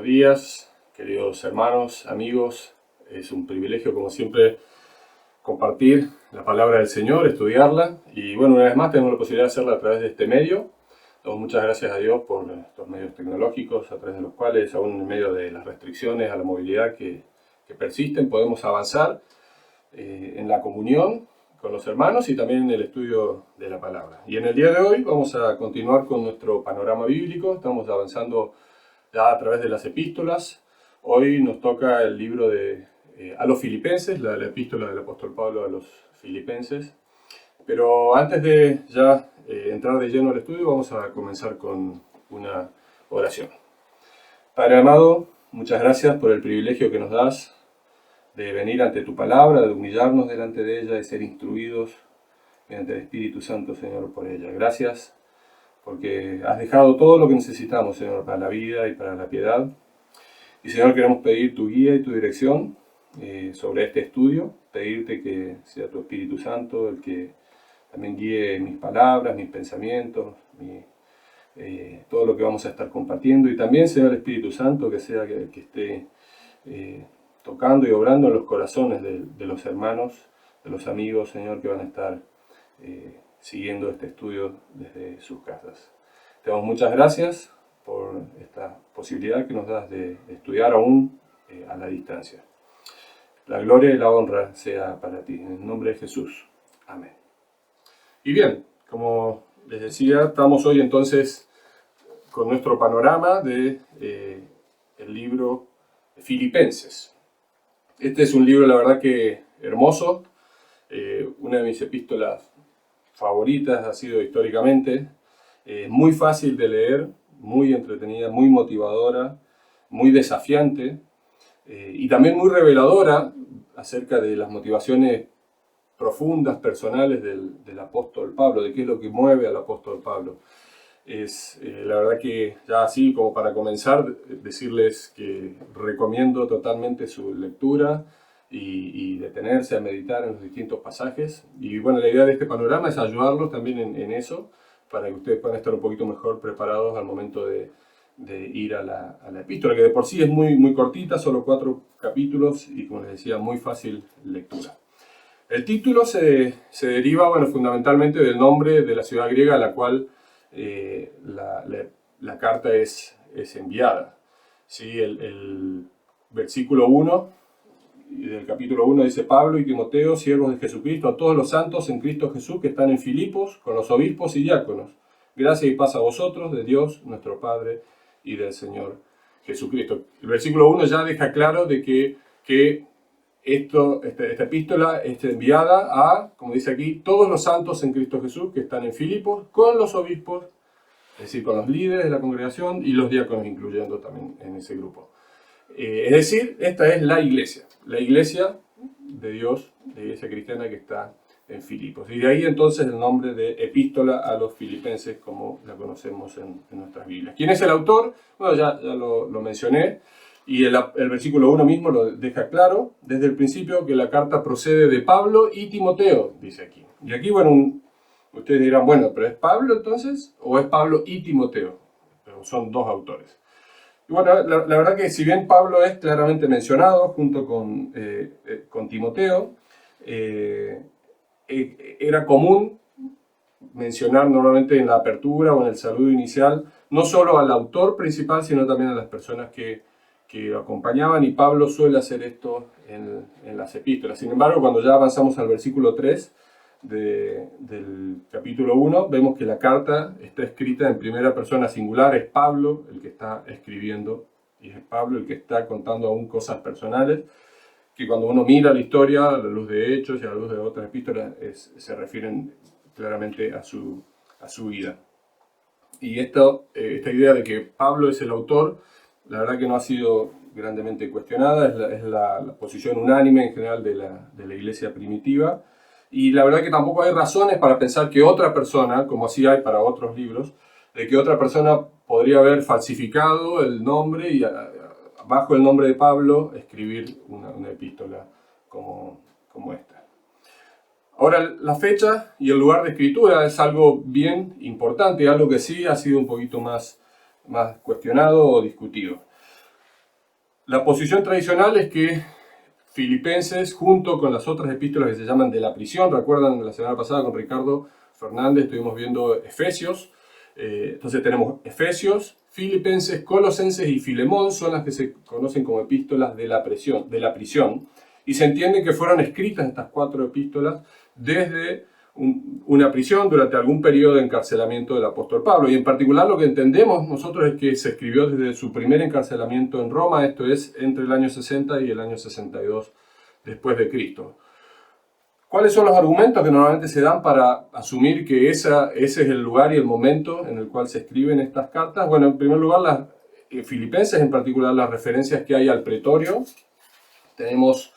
días, queridos hermanos, amigos. Es un privilegio, como siempre, compartir la palabra del Señor, estudiarla. Y bueno, una vez más tenemos la posibilidad de hacerla a través de este medio. Damos muchas gracias a Dios por estos medios tecnológicos, a través de los cuales, aún en medio de las restricciones a la movilidad que persisten, podemos avanzar en la comunión con los hermanos y también en el estudio de la palabra. Y en el día de hoy vamos a continuar con nuestro panorama bíblico. Estamos avanzando ya a través de las epístolas. Hoy nos toca el libro a los Filipenses, la epístola del apóstol Pablo a los Filipenses. Pero antes de ya entrar de lleno al estudio, vamos a comenzar con una oración. Padre amado, muchas gracias por el privilegio que nos das de venir ante tu palabra, de humillarnos delante de ella, de ser instruidos mediante el Espíritu Santo, Señor, por ella. Gracias porque has dejado todo lo que necesitamos, Señor, para la vida y para la piedad. Y, Señor, queremos pedir tu guía y tu dirección sobre este estudio, pedirte que sea tu Espíritu Santo el que también guíe mis palabras, mis pensamientos, todo lo que vamos a estar compartiendo. Y también, Señor, el Espíritu Santo, que sea el que esté tocando y obrando en los corazones de los hermanos, de los amigos, Señor, que van a estar siguiendo este estudio desde sus casas. Te damos muchas gracias por esta posibilidad que nos das de estudiar aún a la distancia. La gloria y la honra sea para ti. En el nombre de Jesús. Amén. Y bien, como les decía, estamos hoy entonces con nuestro panorama de el libro de Filipenses. Este es un libro, la verdad, que hermoso. Una de mis epístolas favoritas ha sido históricamente. Muy fácil de leer, muy entretenida, muy motivadora, muy desafiante y también muy reveladora acerca de las motivaciones profundas, personales del apóstol Pablo, de qué es lo que mueve al apóstol Pablo. Es la verdad que ya así como para comenzar, decirles que recomiendo totalmente su lectura y detenerse a meditar en los distintos pasajes. Y bueno, la idea de este panorama es ayudarlos también en eso, para que ustedes puedan estar un poquito mejor preparados al momento de ir a la epístola, que de por sí es muy cortita, solo 4 capítulos y, como les decía, muy fácil lectura. El título se deriva, bueno, fundamentalmente del nombre de la ciudad griega a la cual la carta es enviada. ¿Sí? El versículo 1 del capítulo 1 dice: Pablo y Timoteo, siervos de Jesucristo, a todos los santos en Cristo Jesús que están en Filipos, con los obispos y diáconos. Gracia y paz a vosotros, de Dios nuestro Padre y del Señor Jesucristo. El versículo 1 ya deja claro de que esta epístola está enviada a, como dice aquí, todos los santos en Cristo Jesús que están en Filipos, con los obispos, es decir, con los líderes de la congregación y los diáconos, incluyendo también en ese grupo. Es decir, esta es la iglesia de Dios, la iglesia cristiana que está en Filipos. Y de ahí entonces el nombre de epístola a los filipenses, como la conocemos en nuestras Biblias. ¿Quién es el autor? Bueno, ya lo mencioné. Y el versículo 1 mismo lo deja claro, desde el principio, que la carta procede de Pablo y Timoteo, dice aquí. Y aquí, bueno, ustedes dirán, bueno, ¿pero es Pablo entonces? ¿O es Pablo y Timoteo? Pero son dos autores. Y bueno, la verdad que si bien Pablo es claramente mencionado junto con Timoteo, era común mencionar normalmente en la apertura o en el saludo inicial, no solo al autor principal, sino también a las personas que lo acompañaban, y Pablo suele hacer esto en las epístolas. Sin embargo, cuando ya avanzamos al versículo 3 del capítulo 1, vemos que la carta está escrita en primera persona singular. Es Pablo el que está escribiendo, y es Pablo el que está contando aún cosas personales, que cuando uno mira la historia a la luz de Hechos y a la luz de otras epístolas, se refieren claramente a su vida. Y esta idea de que Pablo es el autor, la verdad que no ha sido grandemente cuestionada, es la posición unánime en general de la iglesia primitiva, y la verdad que tampoco hay razones para pensar que otra persona, como así hay para otros libros, de que otra persona podría haber falsificado el nombre y bajo el nombre de Pablo escribir una epístola como esta. Ahora, la fecha y el lugar de escritura es algo bien importante, algo que sí ha sido un poquito más cuestionado o discutido. La posición tradicional es que Filipenses, junto con las otras epístolas que se llaman de la prisión, recuerdan la semana pasada con Ricardo Fernández estuvimos viendo Efesios, entonces tenemos Efesios, Filipenses, Colosenses y Filemón, son las que se conocen como epístolas de la prisión, y se entiende que fueron escritas estas 4 epístolas desde una prisión durante algún periodo de encarcelamiento del apóstol Pablo, y en particular lo que entendemos nosotros es que se escribió desde su primer encarcelamiento en Roma, esto es entre el año 60 y el año 62 después de Cristo. ¿Cuáles son los argumentos que normalmente se dan para asumir que ese es el lugar y el momento en el cual se escriben estas cartas? Bueno, en primer lugar, las Filipenses, en particular las referencias que hay al pretorio. Tenemos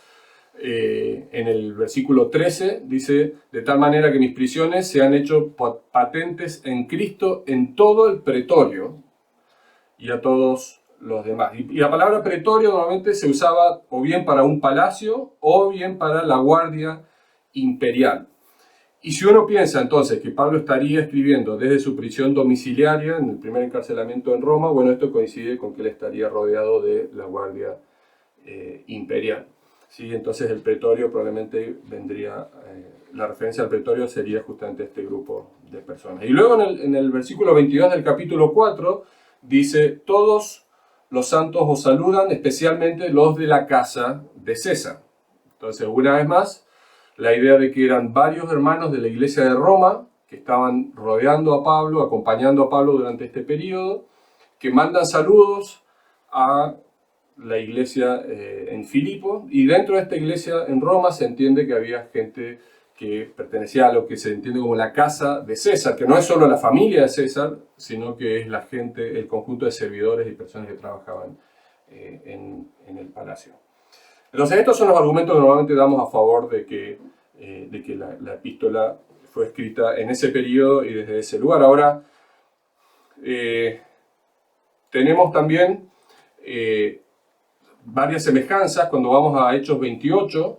en el versículo 13, dice, de tal manera que mis prisiones se han hecho patentes en Cristo en todo el pretorio y a todos los demás. Y la palabra pretorio normalmente se usaba o bien para un palacio o bien para la guardia imperial. Y si uno piensa entonces que Pablo estaría escribiendo desde su prisión domiciliaria en el primer encarcelamiento en Roma, bueno, esto coincide con que él estaría rodeado de la guardia imperial. ¿Sí? Entonces el pretorio probablemente vendría, la referencia al pretorio sería justamente este grupo de personas. Y luego en el versículo 22 del capítulo 4 dice, todos los santos os saludan, especialmente los de la casa de César. Entonces, una vez más, la idea de que eran varios hermanos de la iglesia de Roma que estaban rodeando a Pablo, acompañando a Pablo durante este periodo, que mandan saludos a la iglesia en Filipo, y dentro de esta iglesia en Roma se entiende que había gente que pertenecía a lo que se entiende como la casa de César, que no es solo la familia de César, sino que es la gente, el conjunto de servidores y personas que trabajaban en el palacio. Entonces estos son los argumentos que normalmente damos a favor de que la epístola fue escrita en ese periodo y desde ese lugar. Ahora, tenemos también varias semejanzas cuando vamos a Hechos 28,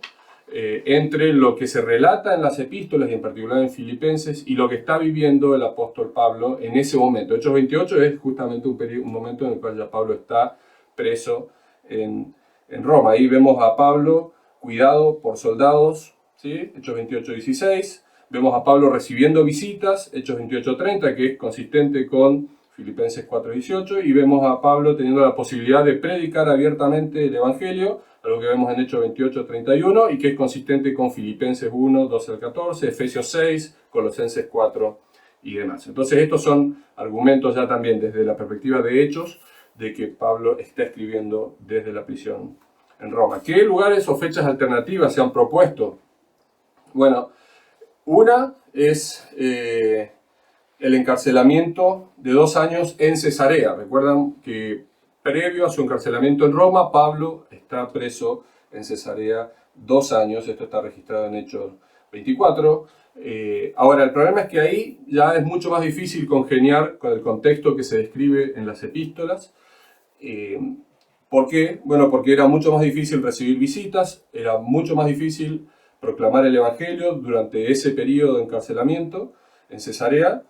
entre lo que se relata en las epístolas y en particular en Filipenses y lo que está viviendo el apóstol Pablo en ese momento. Hechos 28 es justamente un momento en el cual ya Pablo está preso en Roma. Ahí vemos a Pablo cuidado por soldados, ¿sí? Hechos 28:16. Vemos a Pablo recibiendo visitas, Hechos 28:30, que es consistente con Filipenses 4:18, y vemos a Pablo teniendo la posibilidad de predicar abiertamente el Evangelio, algo que vemos en Hechos 28:31, y que es consistente con Filipenses 1:12-14, Efesios 6, Colosenses 4 y demás. Entonces estos son argumentos ya también desde la perspectiva de Hechos, de que Pablo está escribiendo desde la prisión en Roma. ¿Qué lugares o fechas alternativas se han propuesto? Bueno, una es el encarcelamiento de 2 años en Cesarea. Recuerdan que previo a su encarcelamiento en Roma, Pablo está preso en Cesarea 2 años. Esto está registrado en Hechos 24. Ahora, el problema es que ahí ya es mucho más difícil congeniar con el contexto que se describe en las epístolas. ¿Por qué? Bueno, porque era mucho más difícil recibir visitas, era mucho más difícil proclamar el Evangelio durante ese periodo de encarcelamiento en Cesarea.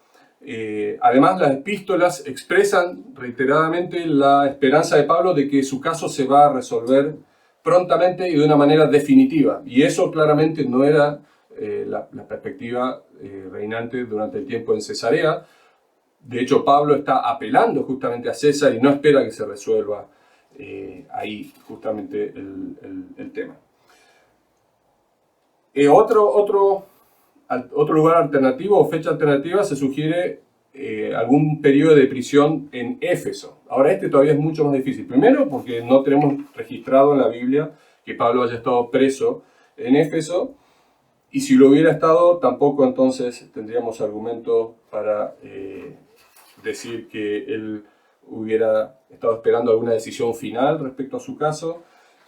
Además, las epístolas expresan reiteradamente la esperanza de Pablo de que su caso se va a resolver prontamente y de una manera definitiva. Y eso claramente no era la perspectiva reinante durante el tiempo en Cesarea. De hecho, Pablo está apelando justamente a César y no espera que se resuelva ahí justamente el tema. Otro lugar alternativo o fecha alternativa se sugiere algún periodo de prisión en Éfeso. Ahora este todavía es mucho más difícil. Primero porque no tenemos registrado en la Biblia que Pablo haya estado preso en Éfeso. Y si lo hubiera estado, tampoco entonces tendríamos argumento para decir que él hubiera estado esperando alguna decisión final respecto a su caso.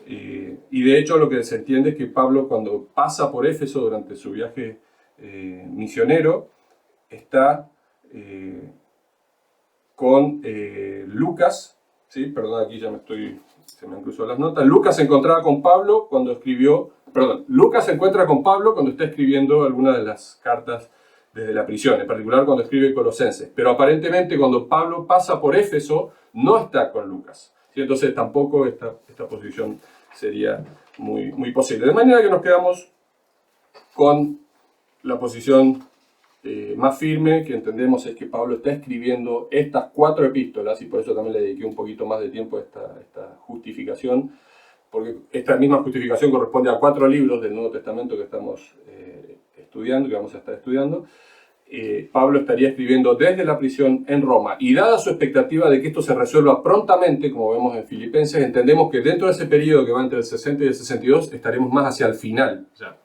Y de hecho lo que se entiende es que Pablo, cuando pasa por Éfeso durante su viaje misionero, está con Lucas, ¿sí? Perdón, aquí ya se me han cruzado las notas. Lucas se encontraba con Pablo cuando Lucas se encuentra con Pablo cuando está escribiendo alguna de las cartas desde la prisión, en particular cuando escribe Colosenses. Pero aparentemente cuando Pablo pasa por Éfeso, no está con Lucas, ¿sí? Entonces tampoco esta posición sería muy posible. De manera que nos quedamos con la posición más firme que entendemos es que Pablo está escribiendo estas 4 epístolas, y por eso también le dediqué un poquito más de tiempo a esta justificación, porque esta misma justificación corresponde a 4 libros del Nuevo Testamento que estamos estudiando, que vamos a estar estudiando. Pablo estaría escribiendo desde la prisión en Roma, y dada su expectativa de que esto se resuelva prontamente, como vemos en Filipenses, entendemos que dentro de ese periodo que va entre el 60 y el 62 estaremos más hacia el final ya.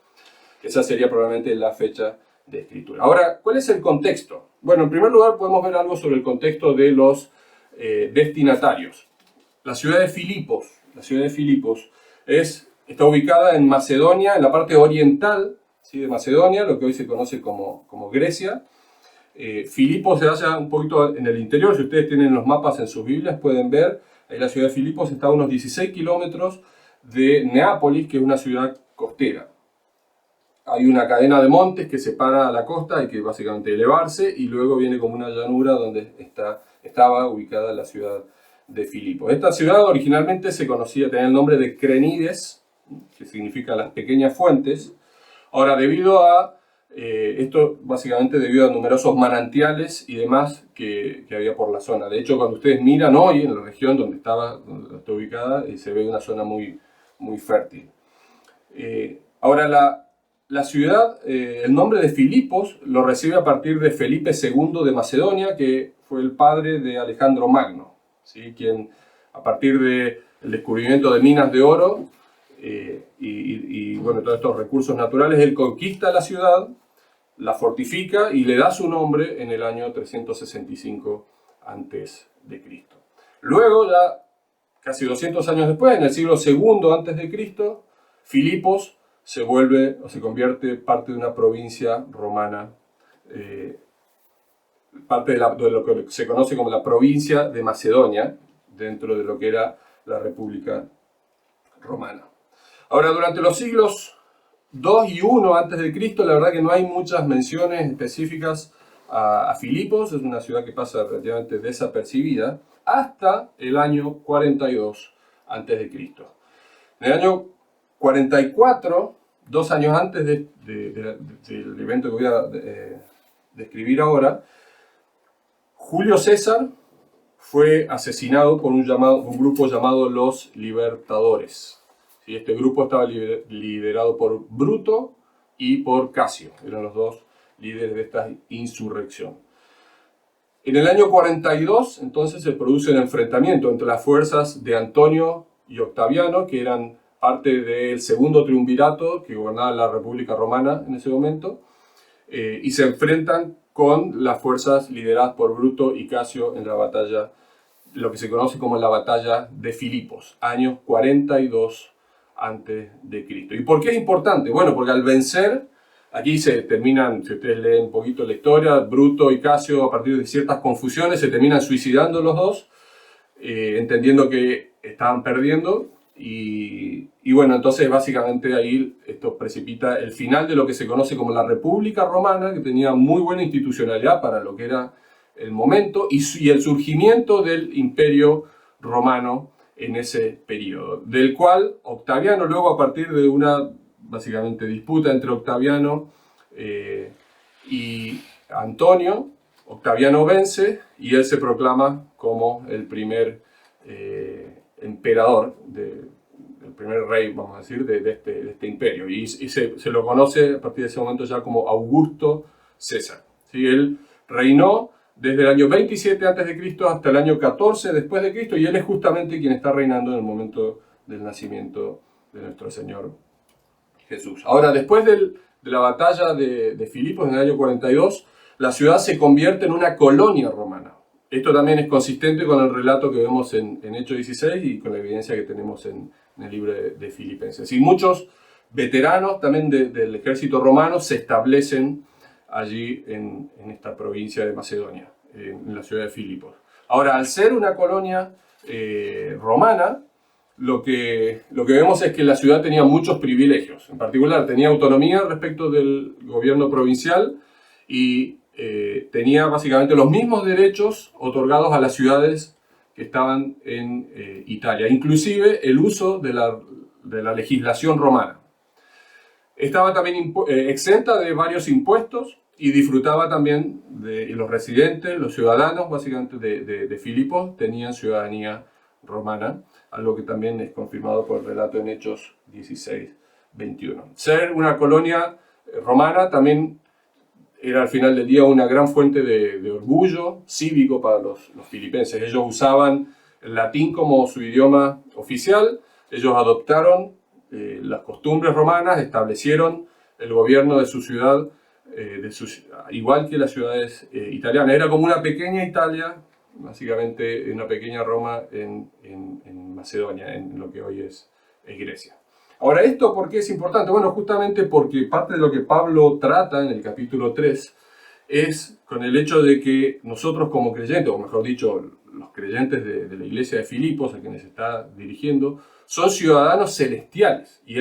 Esa sería probablemente la fecha de escritura. Ahora, ¿cuál es el contexto? Bueno, en primer lugar podemos ver algo sobre el contexto de los destinatarios. La ciudad de Filipos está ubicada en Macedonia, en la parte oriental, ¿sí?, de Macedonia, lo que hoy se conoce como Grecia. Filipos se halla un poquito en el interior. Si ustedes tienen los mapas en sus Biblias pueden ver, ahí la ciudad de Filipos está a unos 16 kilómetros de Neápolis, que es una ciudad costera. Hay una cadena de montes que separa a la costa, hay que básicamente elevarse, y luego viene como una llanura donde estaba ubicada la ciudad de Filipos. Esta ciudad originalmente se conocía, tenía el nombre de Crenides, que significa las pequeñas fuentes. Ahora, debido a esto, básicamente debido a numerosos manantiales y demás que había por la zona. De hecho, cuando ustedes miran hoy en la región donde está ubicada, se ve una zona muy fértil. Ahora, la ciudad, el nombre de Filipos lo recibe a partir de Felipe II de Macedonia, que fue el padre de Alejandro Magno, ¿sí?, quien a partir del descubrimiento de minas de oro y bueno, todos estos recursos naturales, él conquista la ciudad, la fortifica y le da su nombre en el año 365 a.C. Luego, ya casi 200 años después, en el siglo II a.C., Filipos se convierte parte de una provincia romana, parte de lo que se conoce como la provincia de Macedonia, dentro de lo que era la República Romana. Ahora, durante los siglos II y I a.C., la verdad que no hay muchas menciones específicas a Filipos, es una ciudad que pasa relativamente desapercibida, hasta el año 42 a.C. En el año 44, 2 años antes del evento que voy a describir ahora, Julio César fue asesinado por un grupo llamado los Libertadores. ¿Sí? Este grupo estaba liderado por Bruto y por Casio, eran los 2 líderes de esta insurrección. En el año 42, entonces, se produce un enfrentamiento entre las fuerzas de Antonio y Octaviano, que eran parte del segundo triunvirato que gobernaba la República Romana en ese momento, y se enfrentan con las fuerzas lideradas por Bruto y Casio en la batalla, lo que se conoce como la batalla de Filipos, años 42 a.C. ¿Y por qué es importante? Bueno, porque al vencer, aquí se terminan, si ustedes leen un poquito la historia, Bruto y Casio, a partir de ciertas confusiones, se terminan suicidando los dos, entendiendo que estaban perdiendo. Y bueno, entonces básicamente ahí esto precipita el final de lo que se conoce como la República Romana, que tenía muy buena institucionalidad para lo que era el momento, y el surgimiento del Imperio Romano en ese periodo, del cual Octaviano, luego a partir de una básicamente disputa entre Octaviano y Antonio, Octaviano vence y él se proclama como el primer emperador, el primer rey, vamos a decir, de este imperio. Y se lo conoce a partir de ese momento ya como Augusto César. ¿Sí? Él reinó desde el año 27 a.C. hasta el año 14 después de Cristo, y él es justamente quien está reinando en el momento del nacimiento de nuestro Señor Jesús. Ahora, después de la batalla de Filipos en el año 42, la ciudad se convierte en una colonia romana. Esto también es consistente con el relato que vemos en Hechos 16 y con la evidencia que tenemos en el libro de Filipenses. Y muchos veteranos también del ejército romano se establecen allí en esta provincia de Macedonia, en la ciudad de Filipos. Ahora, al ser una colonia romana, lo que vemos es que la ciudad tenía muchos privilegios. En particular, tenía autonomía respecto del gobierno provincial y tenía básicamente los mismos derechos otorgados a las ciudades que estaban en Italia, inclusive el uso de la legislación romana. Estaba también exenta de varios impuestos y disfrutaba también de los residentes, los ciudadanos básicamente de Filipos tenían ciudadanía romana, algo que también es confirmado por el relato en Hechos 16:21. Ser una colonia romana también era al final del día una gran fuente de orgullo cívico para los filipenses. Ellos usaban el latín como su idioma oficial, ellos adoptaron las costumbres romanas, establecieron el gobierno de su ciudad, igual que las ciudades italianas. Era como una pequeña Italia, básicamente una pequeña Roma en Macedonia, en lo que hoy es Grecia. Ahora, ¿esto por qué es importante? Bueno, justamente porque parte de lo que Pablo trata en el capítulo 3 es con el hecho de que nosotros como creyentes, o mejor dicho, los creyentes de la iglesia de Filipos, a quienes está dirigiendo, son ciudadanos celestiales. Y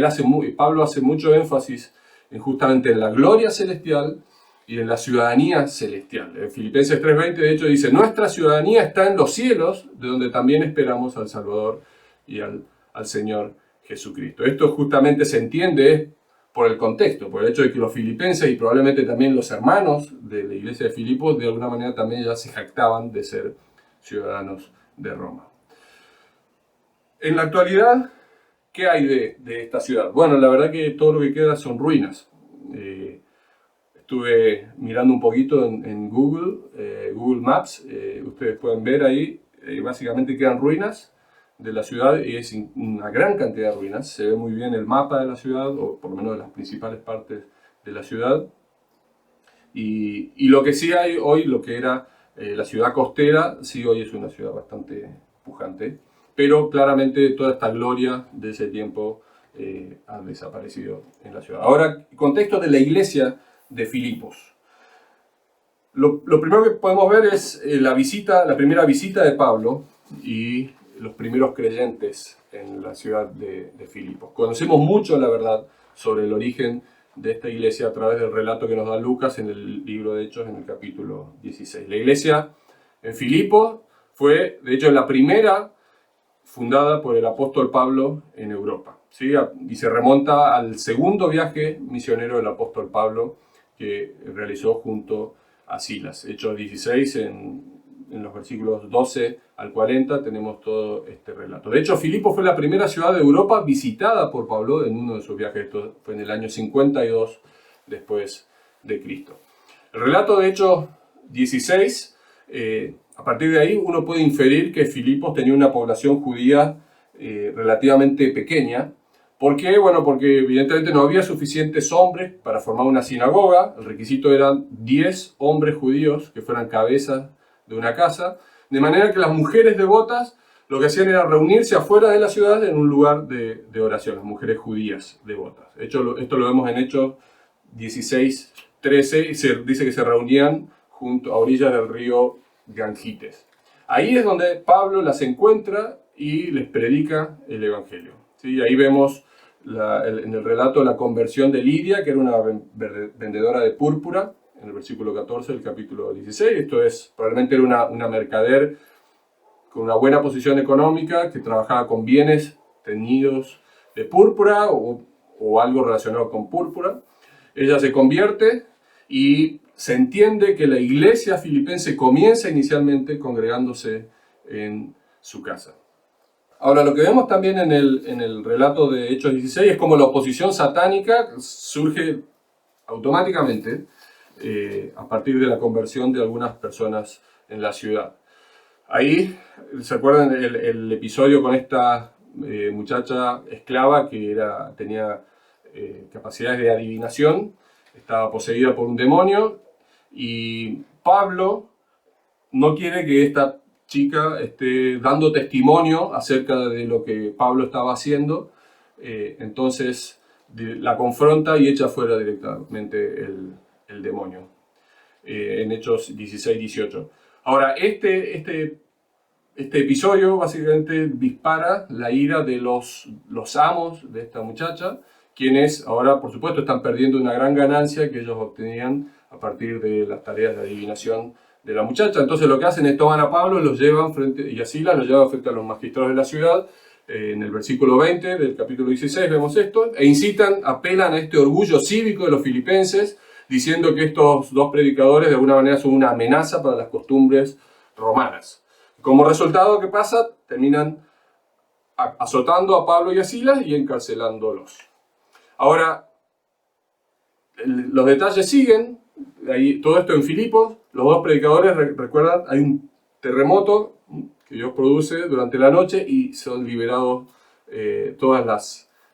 Pablo hace mucho énfasis justamente en la gloria celestial y en la ciudadanía celestial. En Filipenses 3:20, de hecho, dice: nuestra ciudadanía está en los cielos, de donde también esperamos al Salvador y al Señor Jesucristo. Esto justamente se entiende por el contexto, por el hecho de que los filipenses y probablemente también los hermanos de la iglesia de Filipos de alguna manera también ya se jactaban de ser ciudadanos de Roma. En la actualidad, ¿qué hay de esta ciudad? Bueno, la verdad que todo lo que queda son ruinas. Estuve mirando un poquito en Google Maps, ustedes pueden ver ahí, básicamente quedan ruinas de la ciudad y es una gran cantidad de ruinas. Se ve muy bien el mapa de la ciudad, o por lo menos de las principales partes de la ciudad. Y lo que sí hay hoy, lo que era la ciudad costera, sí hoy es una ciudad bastante pujante, pero claramente toda esta gloria de ese tiempo ha desaparecido en la ciudad. Ahora, contexto de la iglesia de Filipos. Lo primero que podemos ver es la primera visita de Pablo y los primeros creyentes en la ciudad de Filipos. Conocemos mucho, la verdad, sobre el origen de esta iglesia a través del relato que nos da Lucas en el libro de Hechos, en el capítulo 16. La iglesia en Filipos fue, de hecho, la primera fundada por el apóstol Pablo en Europa, ¿sí? Y se remonta al segundo viaje misionero del apóstol Pablo que realizó junto a Silas. Hechos 16, en los versículos 12 al 40 tenemos todo este relato. De hecho, Filipos fue la primera ciudad de Europa visitada por Pablo en uno de sus viajes. Esto fue en el año 52 después de Cristo. El relato de Hechos 16, a partir de ahí uno puede inferir que Filipos tenía una población judía relativamente pequeña. ¿Por qué? Bueno, porque evidentemente no había suficientes hombres para formar una sinagoga. El requisito eran 10 hombres judíos que fueran cabezas de una casa, de manera que las mujeres devotas lo que hacían era reunirse afuera de la ciudad en un lugar de oración, las mujeres judías devotas. De hecho, esto lo vemos en Hechos 16:13, y se dice que se reunían junto a orillas del río Gangites. Ahí es donde Pablo las encuentra y les predica el Evangelio. ¿Sí? Ahí vemos en el relato la conversión de Lidia, que era una vendedora de púrpura, en el versículo 14 del capítulo 16. Esto es, probablemente era una mercader con una buena posición económica que trabajaba con bienes teñidos de púrpura o algo relacionado con púrpura. Ella se convierte y se entiende que la iglesia filipense comienza inicialmente congregándose en su casa. Ahora, lo que vemos también en el relato de Hechos 16 es como la oposición satánica surge automáticamente a partir de la conversión de algunas personas en la ciudad. Ahí, ¿se acuerdan el episodio con esta muchacha esclava que tenía capacidades de adivinación? Estaba poseída por un demonio y Pablo no quiere que esta chica esté dando testimonio acerca de lo que Pablo estaba haciendo, entonces la confronta y echa fuera directamente el demonio, en Hechos 16-18. Ahora, este episodio básicamente dispara la ira de los amos de esta muchacha, quienes ahora, por supuesto, están perdiendo una gran ganancia que ellos obtenían a partir de las tareas de adivinación de la muchacha. Entonces lo que hacen es toman a Pablo, los llevan y a Silas los llevan frente a los magistrados de la ciudad. En el versículo 20 del capítulo 16 vemos esto, e incitan, apelan a este orgullo cívico de los filipenses, diciendo que estos dos predicadores de alguna manera son una amenaza para las costumbres romanas. Como resultado, ¿qué pasa? Terminan azotando a Pablo y a Silas y encarcelándolos. Ahora, los detalles siguen, todo esto en Filipos, los dos predicadores, recuerdan, hay un terremoto que Dios produce durante la noche y son liberados, todas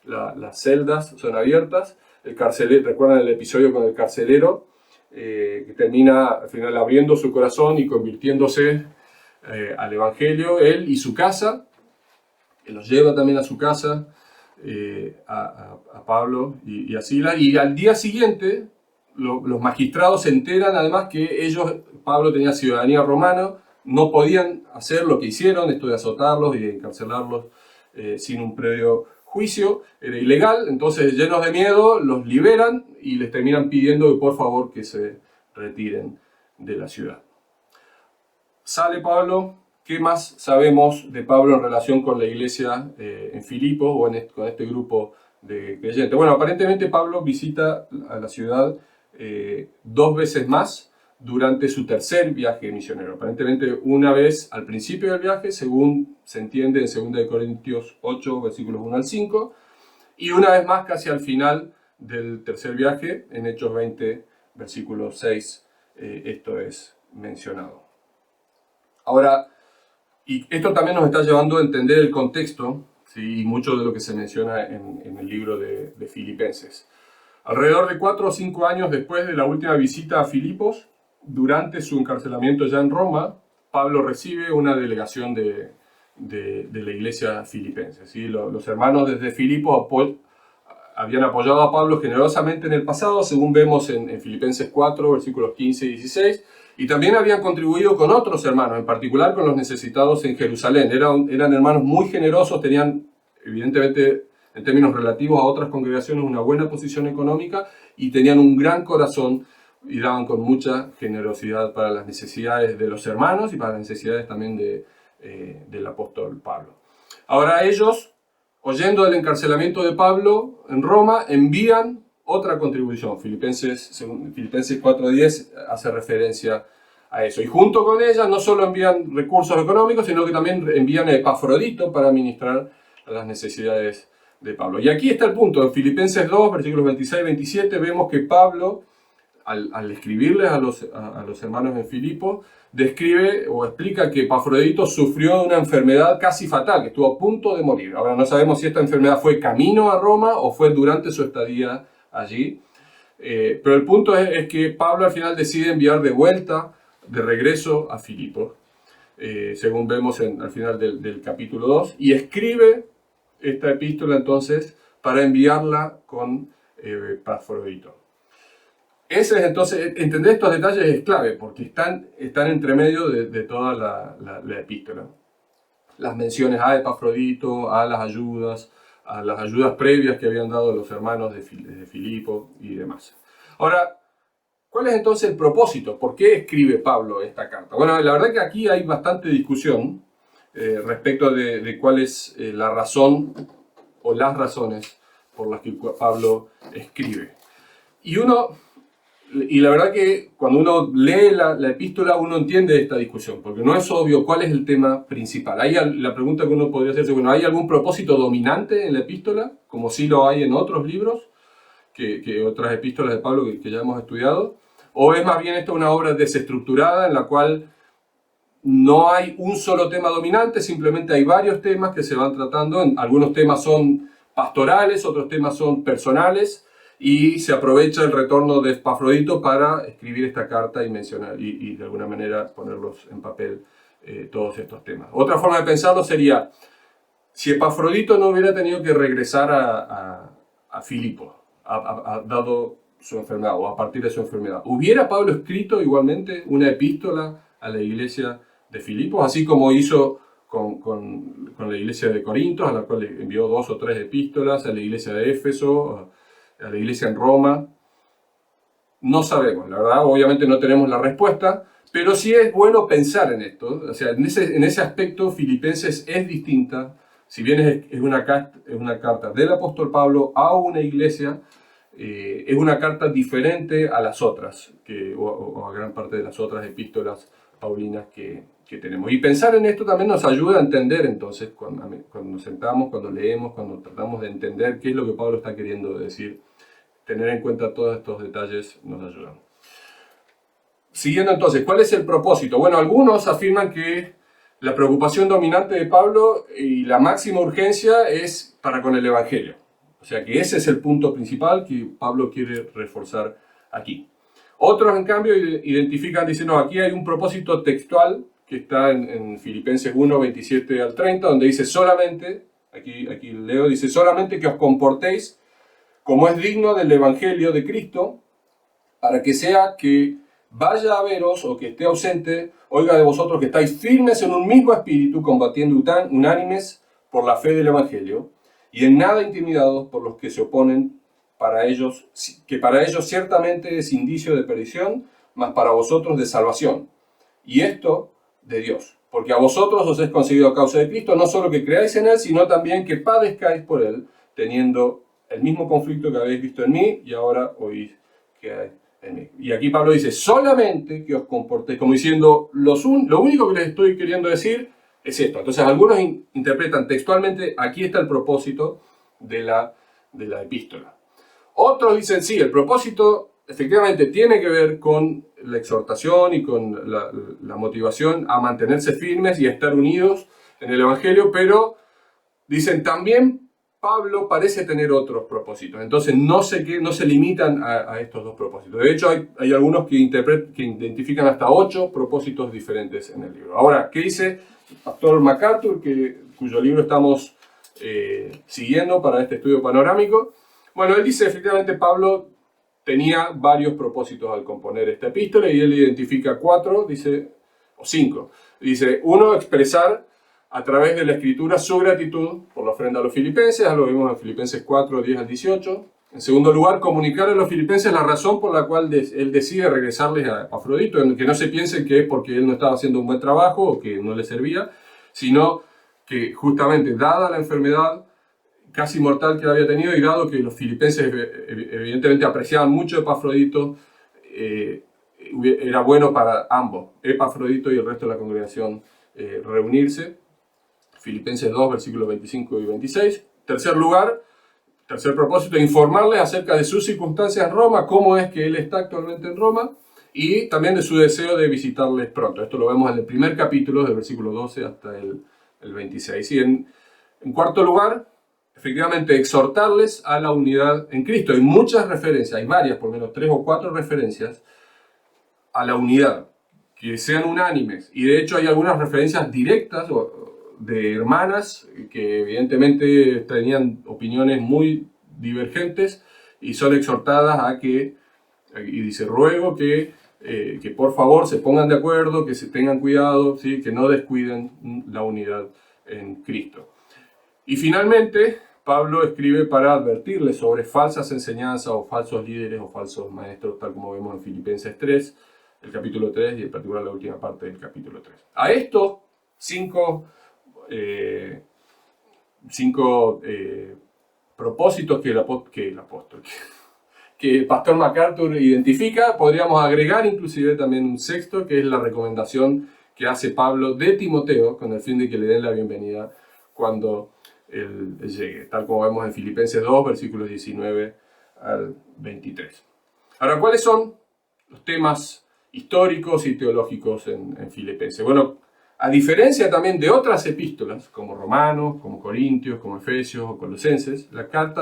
las celdas son abiertas. El carcelero, recuerdan el episodio con el carcelero, que termina al final abriendo su corazón y convirtiéndose al Evangelio, él y su casa, que los lleva también a su casa, a Pablo y a Silas, y al día siguiente los magistrados se enteran además que Pablo tenía ciudadanía romana, no podían hacer lo que hicieron, esto de azotarlos y de encarcelarlos sin un previo juicio, era ilegal. Entonces, llenos de miedo, los liberan y les terminan pidiendo que por favor que se retiren de la ciudad. Sale Pablo. ¿Qué más sabemos de Pablo en relación con la iglesia en Filipos o con este grupo de creyentes? Bueno, aparentemente Pablo visita a la ciudad 2 veces más durante su tercer viaje misionero. Aparentemente una vez al principio del viaje, según se entiende en 2 Corintios 8, versículos 1 al 5, y una vez más casi al final del tercer viaje, en Hechos 20, versículo 6, esto es mencionado. Ahora, y esto también nos está llevando a entender el contexto, ¿sí? Y mucho de lo que se menciona en el libro de Filipenses. Alrededor de 4 o 5 años después de la última visita a Filipos, durante su encarcelamiento ya en Roma, Pablo recibe una delegación de la iglesia filipense, ¿sí? Los hermanos desde Filipos habían apoyado a Pablo generosamente en el pasado, según vemos en Filipenses 4, versículos 15 y 16, y también habían contribuido con otros hermanos, en particular con los necesitados en Jerusalén. Eran hermanos muy generosos, tenían evidentemente en términos relativos a otras congregaciones una buena posición económica y tenían un gran corazón y daban con mucha generosidad para las necesidades de los hermanos y para las necesidades también del apóstol Pablo. Ahora ellos, oyendo del encarcelamiento de Pablo en Roma, envían otra contribución. Filipenses 4:10 hace referencia a eso. Y junto con ella no solo envían recursos económicos, sino que también envían a Epafrodito para ministrar a las necesidades de Pablo. Y aquí está el punto. En Filipenses 2, versículos 26 y 27, vemos que Pablo, al escribirles a los hermanos en Filipo, describe o explica que Epafrodito sufrió una enfermedad casi fatal, que estuvo a punto de morir. Ahora no sabemos si esta enfermedad fue camino a Roma o fue durante su estadía allí. Pero el punto es que Pablo al final decide enviar de regreso a Filipo, según vemos al final del capítulo 2, y escribe esta epístola entonces para enviarla con Epafrodito. Entonces, entender estos detalles es clave, porque están entre medio de toda la epístola. Las menciones a Epafrodito, a las ayudas previas que habían dado los hermanos de Filipo y demás. Ahora, ¿cuál es entonces el propósito? ¿Por qué escribe Pablo esta carta? Bueno, la verdad que aquí hay bastante discusión respecto de cuál es la razón o las razones por las que Pablo escribe. Y la verdad que cuando uno lee la epístola, uno entiende esta discusión, porque no es obvio cuál es el tema principal. La pregunta que uno podría hacerse, bueno, ¿hay algún propósito dominante en la epístola, como sí lo hay en otros libros, que otras epístolas de Pablo que ya hemos estudiado? ¿O es más bien esto una obra desestructurada en la cual no hay un solo tema dominante, simplemente hay varios temas que se van tratando? Algunos temas son pastorales, otros temas son personales, y se aprovecha el retorno de Epafrodito para escribir esta carta y mencionar y de alguna manera ponerlos en papel todos estos temas. Otra forma de pensarlo sería, si Epafrodito no hubiera tenido que regresar a Filipo, dado su enfermedad o a partir de su enfermedad, ¿hubiera Pablo escrito igualmente una epístola a la iglesia de Filipos, así como hizo con la iglesia de Corinto, a la cual le envió 2 o 3 epístolas, a la iglesia de Éfeso, a la iglesia en Roma? No sabemos, la verdad, obviamente no tenemos la respuesta, Pero sí es bueno pensar en esto. O sea, en ese aspecto Filipenses es distinta. Si bien es una carta del apóstol Pablo a una iglesia, es una carta diferente a las otras, o a gran parte de las otras epístolas paulinas que tenemos. Y pensar en esto también nos ayuda a entender entonces, cuando nos sentamos, cuando leemos, cuando tratamos de entender qué es lo que Pablo está queriendo decir, tener en cuenta todos estos detalles nos ayudan. Siguiendo entonces, ¿cuál es el propósito? Bueno, algunos afirman que la preocupación dominante de Pablo y la máxima urgencia es para con el Evangelio. O sea que ese es el punto principal que Pablo quiere reforzar aquí. Otros, en cambio, identifican, dicen, no, aquí hay un propósito textual que está en Filipenses 1, 27 al 30, donde dice solamente, aquí leo, dice solamente que os comportéis como es digno del Evangelio de Cristo, para que sea que vaya a veros o que esté ausente, oiga de vosotros que estáis firmes en un mismo espíritu, combatiendo unánimes por la fe del Evangelio, y en nada intimidados por los que se oponen, que para ellos ciertamente es indicio de perdición, mas para vosotros de salvación. Y esto de Dios, porque a vosotros os es concedido a causa de Cristo, no solo que creáis en Él, sino también que padezcáis por Él, teniendo el mismo conflicto que habéis visto en mí, y ahora oís que hay en mí. Y aquí Pablo dice, solamente que os comportéis, como diciendo, lo único que les estoy queriendo decir es esto. Entonces algunos interpretan textualmente, aquí está el propósito de la epístola. Otros dicen, sí, el propósito efectivamente tiene que ver con la exhortación y con la motivación a mantenerse firmes y a estar unidos en el Evangelio, pero dicen también Pablo parece tener otros propósitos. Entonces no se limitan a estos dos propósitos. De hecho, hay algunos que identifican hasta 8 propósitos diferentes en el libro. Ahora, ¿qué dice el pastor MacArthur, cuyo libro estamos siguiendo para este estudio panorámico? Bueno, él dice efectivamente Pablo tenía varios propósitos al componer esta epístola y él identifica 4, dice, o 5. Dice, 1, expresar a través de la escritura su gratitud por la ofrenda a los filipenses, lo vimos en Filipenses 4, 10 al 18. En segundo lugar, comunicar a los filipenses la razón por la cual él decide regresarles a Epafrodito, que no se piensen que es porque él no estaba haciendo un buen trabajo o que no le servía, sino que justamente dada la enfermedad casi mortal que había tenido y dado que los filipenses evidentemente apreciaban mucho a Epafrodito, era bueno para ambos, Epafrodito y el resto de la congregación, reunirse. Filipenses 2, versículos 25 y 26. Tercer propósito, informarles acerca de sus circunstancias en Roma, cómo es que él está actualmente en Roma, y también de su deseo de visitarles pronto. Esto lo vemos en el primer capítulo, del versículo 12 hasta el 26. Y en cuarto lugar, efectivamente, exhortarles a la unidad en Cristo. Hay muchas referencias, hay varias, por lo menos 3 o 4 referencias a la unidad, que sean unánimes. Y de hecho hay algunas referencias directas de hermanas que evidentemente tenían opiniones muy divergentes y son exhortadas a que, y dice, ruego que por favor se pongan de acuerdo, que se tengan cuidado, ¿sí? Que no descuiden la unidad en Cristo. Y finalmente, Pablo escribe para advertirles sobre falsas enseñanzas o falsos líderes o falsos maestros, tal como vemos en Filipenses 3, el capítulo 3 y en particular la última parte del capítulo 3. A estos 5 propósitos que el pastor MacArthur identifica, podríamos agregar inclusive también un sexto, que es la recomendación que hace Pablo de Timoteo con el fin de que le den la bienvenida cuando él llegue, tal como vemos en Filipenses 2, versículos 19 al 23. Ahora, ¿cuáles son los temas históricos y teológicos en Filipenses? Bueno, a diferencia también de otras epístolas, como Romanos, como Corintios, como Efesios o Colosenses, la carta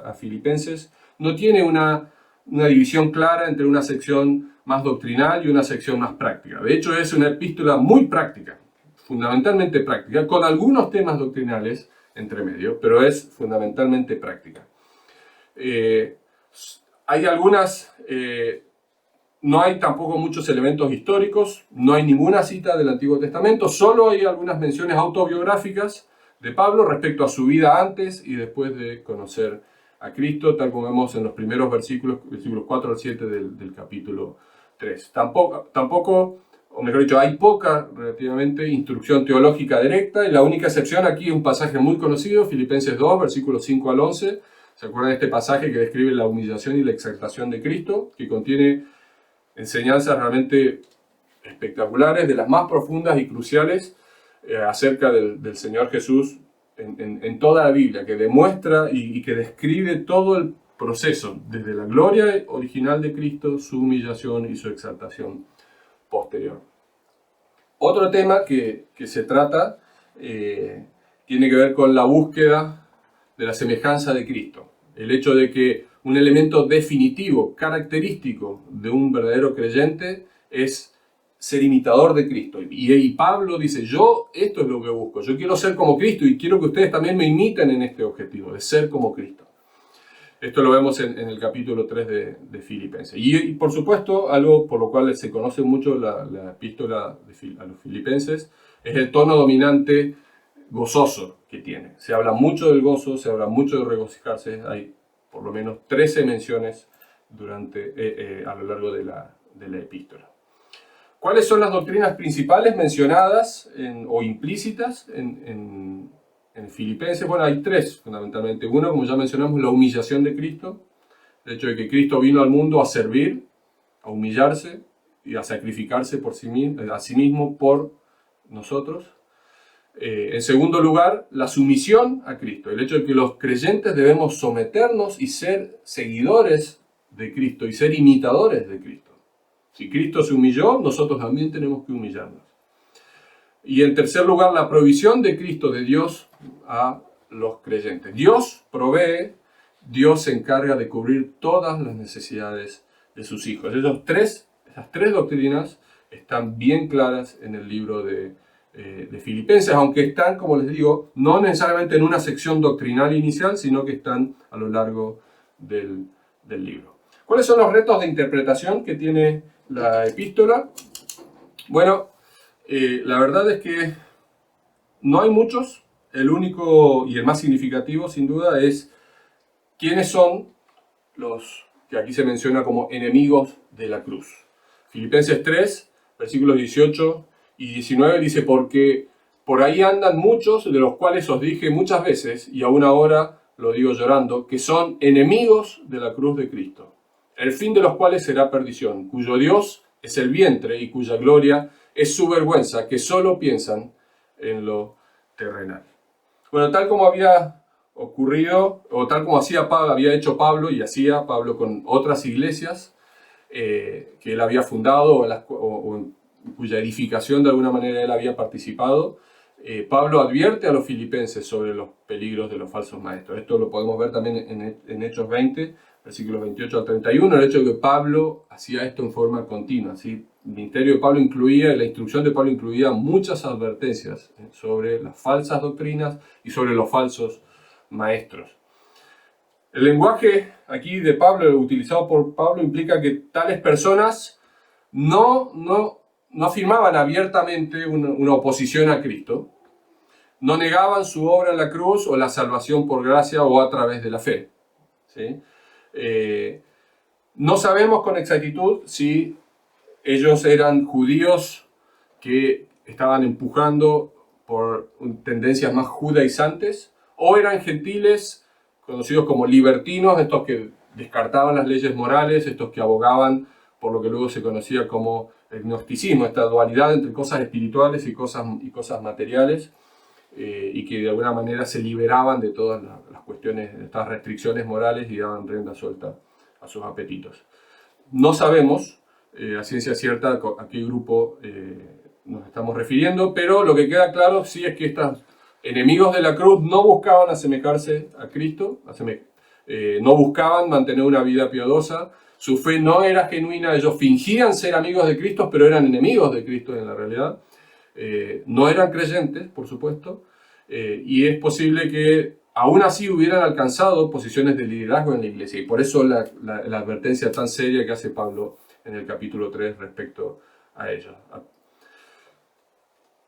a Filipenses no tiene una división clara entre una sección más doctrinal y una sección más práctica. De hecho, es una epístola muy práctica, fundamentalmente práctica, con algunos temas doctrinales entre medio, pero es fundamentalmente práctica. Hay algunas... No hay tampoco muchos elementos históricos, no hay ninguna cita del Antiguo Testamento, solo hay algunas menciones autobiográficas de Pablo respecto a su vida antes y después de conocer a Cristo, tal como vemos en los primeros versículos 4 al 7 del capítulo 3. Tampoco o mejor dicho, hay poca relativamente instrucción teológica directa, y la única excepción aquí es un pasaje muy conocido, Filipenses 2, versículos 5 al 11. ¿Se acuerdan de este pasaje que describe la humillación y la exaltación de Cristo? Que contiene enseñanzas realmente espectaculares, de las más profundas y cruciales acerca del Señor Jesús en toda la Biblia, que demuestra y que describe todo el proceso, desde la gloria original de Cristo, su humillación y su exaltación posterior. Otro tema que se trata tiene que ver con la búsqueda de la semejanza de Cristo. El hecho de que un elemento definitivo, característico de un verdadero creyente es ser imitador de Cristo. Y Pablo dice, esto es lo que busco, yo quiero ser como Cristo y quiero que ustedes también me imiten en este objetivo, de ser como Cristo. Esto lo vemos en el capítulo 3 de Filipenses. Y por supuesto, algo por lo cual se conoce mucho la epístola a los Filipenses, es el tono dominante gozoso que tiene. Se habla mucho del gozo, se habla mucho de regocijarse, hay por lo menos 13 menciones a lo largo de la epístola. ¿Cuáles son las doctrinas principales mencionadas o implícitas en Filipenses? Bueno, hay tres fundamentalmente. Uno, como ya mencionamos, la humillación de Cristo. El hecho de que Cristo vino al mundo a servir, a humillarse y a sacrificarse a sí mismo por nosotros. En segundo lugar, la sumisión a Cristo. El hecho de que los creyentes debemos someternos y ser seguidores de Cristo y ser imitadores de Cristo. Si Cristo se humilló, nosotros también tenemos que humillarnos. Y en tercer lugar, la provisión de Cristo, de Dios, a los creyentes. Dios provee, Dios se encarga de cubrir todas las necesidades de sus hijos. Esas tres doctrinas están bien claras en el libro de Filipenses, aunque están, como les digo, no necesariamente en una sección doctrinal inicial, sino que están a lo largo del libro. ¿Cuáles son los retos de interpretación que tiene la epístola? Bueno, la verdad es que no hay muchos. El único y el más significativo, sin duda, es quiénes son los que aquí se menciona como enemigos de la cruz. Filipenses 3, versículos 18 y 19 dice, porque por ahí andan muchos, de los cuales os dije muchas veces, y aún ahora lo digo llorando, que son enemigos de la cruz de Cristo, el fin de los cuales será perdición, cuyo Dios es el vientre y cuya gloria es su vergüenza, que solo piensan en lo terrenal. Bueno, tal como había ocurrido, o tal como había hecho Pablo y hacía Pablo con otras iglesias que él había fundado o en cuya edificación de alguna manera él había participado, Pablo advierte a los filipenses sobre los peligros de los falsos maestros. Esto lo podemos ver también en Hechos 20, versículos 28 al 31, el hecho de que Pablo hacía esto en forma continua. ¿Sí? El ministerio de Pablo la instrucción de Pablo incluía muchas advertencias sobre las falsas doctrinas y sobre los falsos maestros. El lenguaje aquí de Pablo, utilizado por Pablo, implica que tales personas no afirmaban abiertamente una oposición a Cristo, no negaban su obra en la cruz o la salvación por gracia o a través de la fe. ¿Sí? No sabemos con exactitud si ellos eran judíos que estaban empujando por tendencias más judaizantes o eran gentiles conocidos como libertinos, estos que descartaban las leyes morales, estos que abogaban por lo que luego se conocía como el gnosticismo, esta dualidad entre cosas espirituales y cosas materiales, y que de alguna manera se liberaban de todas las cuestiones, de estas restricciones morales y daban rienda suelta a sus apetitos. No sabemos a ciencia cierta a qué grupo nos estamos refiriendo, pero lo que queda claro sí es que estos enemigos de la cruz no buscaban asemejarse a Cristo, no buscaban mantener una vida piadosa, su fe no era genuina, ellos fingían ser amigos de Cristo, pero eran enemigos de Cristo en la realidad. No eran creyentes, por supuesto, y es posible que aún así hubieran alcanzado posiciones de liderazgo en la iglesia, y por eso la advertencia tan seria que hace Pablo en el capítulo 3 respecto a ellos.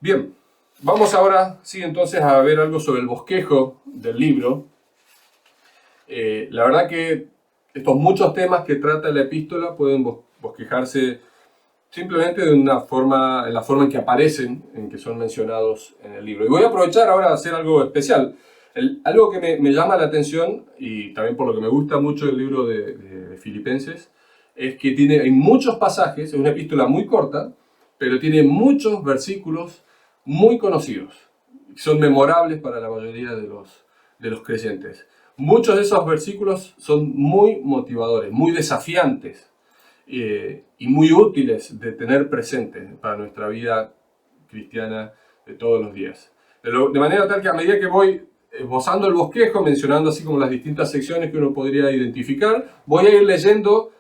Bien, vamos ahora, sí, entonces a ver algo sobre el bosquejo del libro. La verdad que estos muchos temas que trata la epístola pueden bosquejarse simplemente de una forma, en la forma en que aparecen, en que son mencionados en el libro. Y voy a aprovechar ahora a hacer algo especial. Algo que me llama la atención, y también por lo que me gusta mucho el libro de Filipenses, es que hay muchos pasajes, es una epístola muy corta, pero tiene muchos versículos muy conocidos. Son memorables para la mayoría de los creyentes. Muchos de esos versículos son muy motivadores, muy desafiantes y muy útiles de tener presentes para nuestra vida cristiana de todos los días. De manera tal que a medida que voy esbozando el bosquejo, mencionando así como las distintas secciones que uno podría identificar, voy a ir leyendo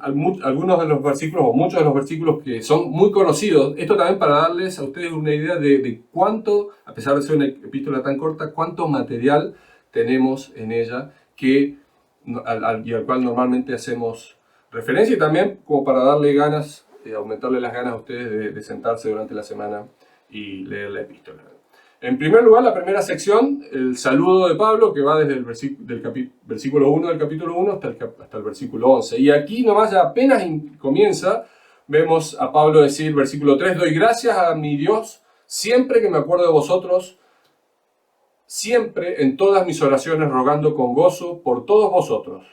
algunos de los versículos o muchos de los versículos que son muy conocidos. Esto también para darles a ustedes una idea de cuánto, a pesar de ser una epístola tan corta, cuánto material tenemos en ella y al cual normalmente hacemos referencia, y también como para darle ganas, aumentarle las ganas a ustedes de sentarse durante la semana y leer la epístola. En primer lugar, la primera sección, el saludo de Pablo, que va desde el versículo 1 del capítulo 1 hasta el versículo 11. Y aquí nomás ya apenas comienza, vemos a Pablo decir, versículo 3, doy gracias a mi Dios siempre que me acuerdo de vosotros, siempre en todas mis oraciones rogando con gozo por todos vosotros,